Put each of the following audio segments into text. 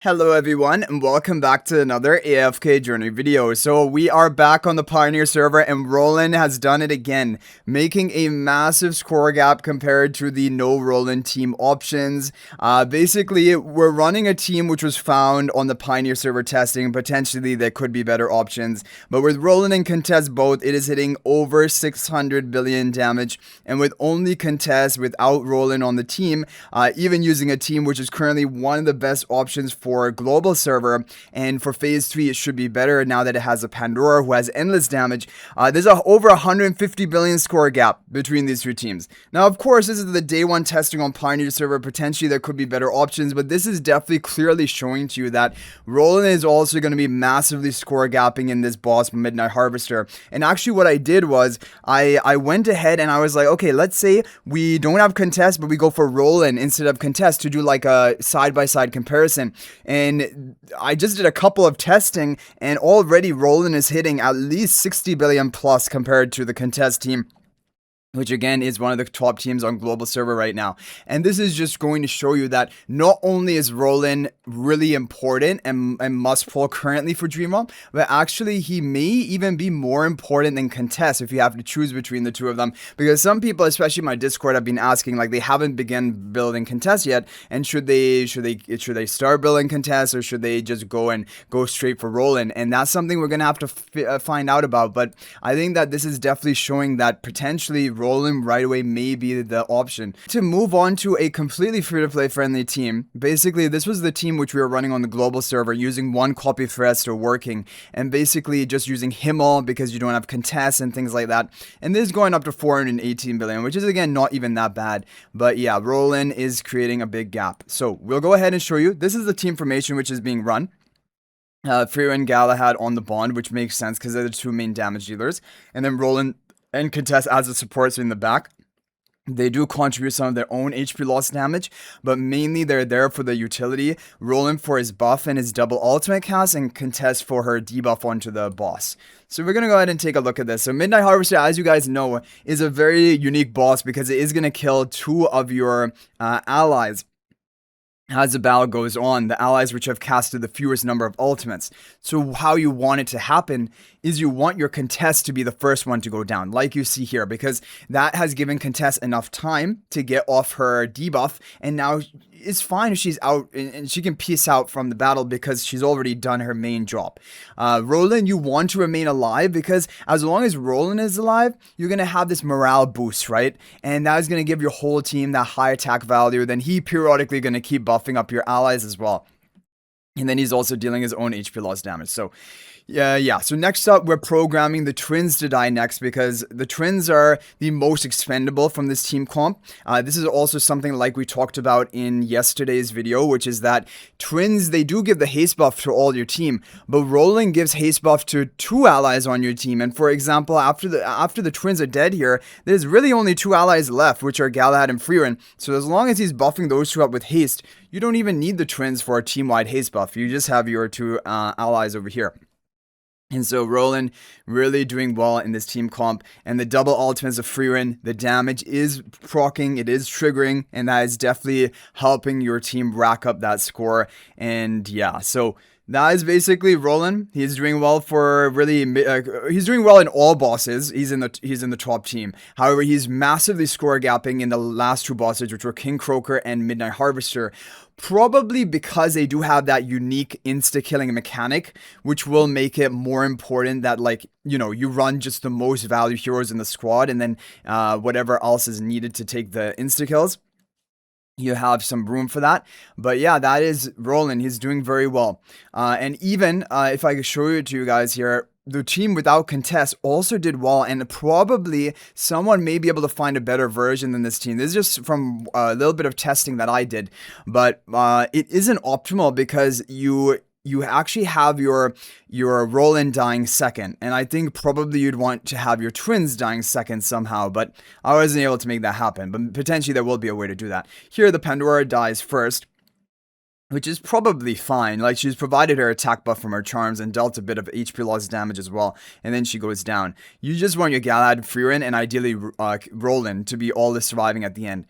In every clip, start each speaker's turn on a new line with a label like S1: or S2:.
S1: Hello everyone and welcome back to another AFK journey video. So we are back on the Pioneer server and Rolan has done it again, making a massive score gap compared to the no Rolan team options. Basically, we're running a team which was found on the Pioneer server testing. Potentially there could be better options, but with Rolan and Contess both, it is hitting over 600 billion damage, and with only Contess without Rolan on the team, even using a team which is currently one of the best options for global server, and for phase 3 it should be better now that it has a Pandora who has endless damage. There's over 150 billion score gap between these two teams. Now of course this is the day 1 testing on Pioneer server. Potentially there could be better options, but this is definitely clearly showing to you that Rolan is also going to be massively score gapping in this boss Midnight Harvester. And actually what I did was I went ahead and I was like, okay, let's say we don't have Contest but we go for Rolan instead of Contest to do like a side-by-side comparison. And I just did a couple of testing, and already Rolan is hitting at least 60 billion plus compared to the Contest team, which again is one of the top teams on global server right now. And this is just going to show you that not only is Rolan really important and must pull currently for Dream Realm, but actually he may even be more important than Contest if you have to choose between the two of them. Because some people, especially my Discord, have been asking, like, they haven't begun building Contest yet, and should they start building Contest, or should they just go straight for Rolan? And that's something we're gonna have to find out about. But I think that this is definitely showing that potentially Rolan right away may be the option. To move on to a completely free-to-play friendly team, basically this was the team which we were running on the global server using one copy for Esther working, and basically just using Himmel because you don't have Contest and things like that. And this is going up to 418 billion, which is again not even that bad. But yeah, Rolan is creating a big gap. So we'll go ahead and show you. This is the team formation which is being run. Freya and Galahad on the Bond, which makes sense because they're the two main damage dealers. And then Rolan and Contest as a support, so in the back. They do contribute some of their own HP loss damage, but mainly they're there for the utility. Rolan for his buff and his double ultimate cast, and Contest for her debuff onto the boss. So we're going to go ahead and take a look at this. So Midnight Harvester, as you guys know, is a very unique boss because it is going to kill 2 of your allies. As the battle goes on, the allies which have casted the fewest number of ultimates. So how you want it to happen is you want your Contest to be the first one to go down, like you see here, because that has given Contest enough time to get off her debuff, and now it's fine if she's out and she can peace out from the battle because she's already done her main job. Rolan, you want to remain alive because as long as Rolan is alive, you're going to have this morale boost, right? And that is going to give your whole team that high attack value. Then he periodically going to keep buffing up your allies as well. And then he's also dealing his own HP loss damage. So yeah. So next up, we're programming the twins to die next because the twins are the most expendable from this team comp. This is also something like we talked about in yesterday's video, which is that twins, they do give the haste buff to all your team, but Rolan gives haste buff to 2 allies on your team. And for example, after the twins are dead here, there's really only 2 allies left, which are Galahad and Freerin. So as long as he's buffing those 2 up with haste, you don't even need the twins for a team-wide haste buff. You just have your 2 allies over here. And so Rolan really doing well in this team comp, and the double ultimates of Freerin, the damage is proccing, it is triggering, and that is definitely helping your team rack up that score. And yeah, so that is basically Rolan. He's doing well for really. He's doing well in all bosses. He's in the top team. However, he's massively score gapping in the last 2 bosses, which were King Croaker and Midnight Harvester. Probably because they do have that unique insta-killing mechanic, which will make it more important that, like, you know, you run just the most value heroes in the squad, and then whatever else is needed to take the insta-kills. You have some room for that. But yeah, that is Rolan. He's doing very well. And even if I could show it to you guys here, the team without Contest also did well, and probably someone may be able to find a better version than this team. This is just from a little bit of testing that I did, but it isn't optimal because you actually have your Rolan dying second, and I think probably you'd want to have your twins dying second somehow, but I wasn't able to make that happen. But potentially there will be a way to do that. Here the Pandora dies first, which is probably fine. Like, she's provided her attack buff from her charms and dealt a bit of HP loss damage as well, and then she goes down. You just want your Galahad, Freerin, and ideally Rolan to be all the surviving at the end.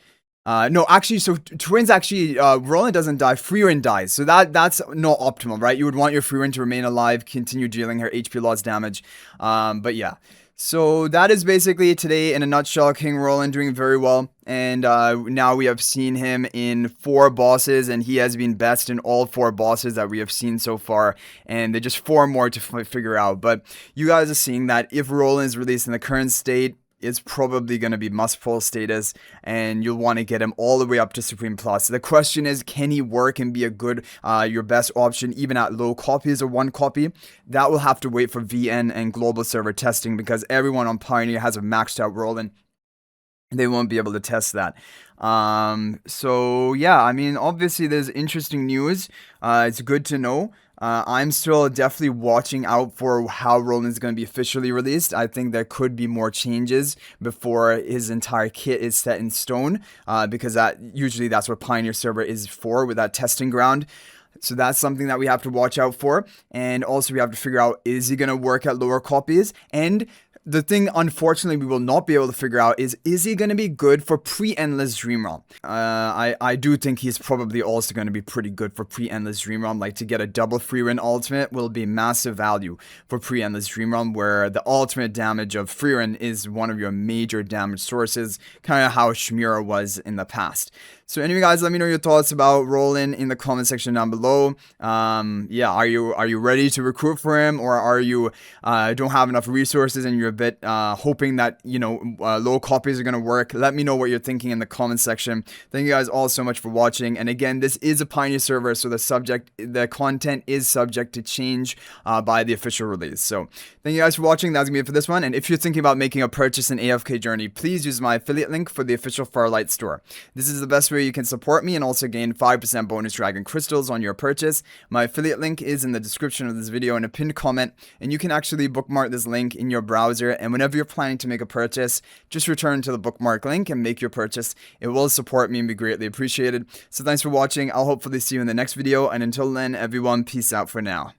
S1: No, actually, so twins actually, Roland doesn't die. Frieren dies, so that's not optimal, right? You would want your Frieren to remain alive, continue dealing her HP loss damage. But yeah. So that is basically today in a nutshell. King Roland doing very well, and now we have seen him in 4 bosses, and he has been best in all 4 bosses that we have seen so far. And there's just 4 more to figure out. But you guys are seeing that if Roland is released in the current state, it's probably going to be must pull status, and you'll want to get him all the way up to Supreme Plus. The question is, can he work and be a good, your best option even at low copies or 1 copy? That will have to wait for VN and global server testing, because everyone on Pioneer has a maxed out Roland. They won't be able to test that. So yeah, I mean, obviously there's interesting news. It's good to know. I'm still definitely watching out for how Roland's going to be officially released. I think there could be more changes before his entire kit is set in stone, because that's what Pioneer server is for, with that testing ground. So that's something that we have to watch out for. And also we have to figure out, is he going to work at lower copies? And the thing, unfortunately, we will not be able to figure out is he going to be good for pre-endless Dream Realm? I do think he's probably also going to be pretty good for pre-endless Dream Realm. Like, to get a double Freerin ultimate will be massive value for pre-endless Dream Realm, where the ultimate damage of Freerin is one of your major damage sources, kind of how Shmira was in the past. So anyway, guys, let me know your thoughts about Roland in the comment section down below. Yeah, are you ready to recruit for him, or are you don't have enough resources and you're a bit hoping that low copies are gonna work? Let me know what you're thinking in the comment section. Thank you guys all so much for watching. And again, this is a Pioneer server, so the content is subject to change by the official release. So thank you guys for watching. That's gonna be it for this one. And if you're thinking about making a purchase in AFK Journey, please use my affiliate link for the official Farlight store. This is the best way you can support me and also gain 5% bonus dragon crystals on your purchase. My affiliate link is in the description of this video in a pinned comment, and you can actually bookmark this link in your browser, and whenever you're planning to make a purchase, just return to the bookmark link and make your purchase. It will support me and be greatly appreciated. So thanks for watching. I'll hopefully see you in the next video, and until then, everyone, peace out for now.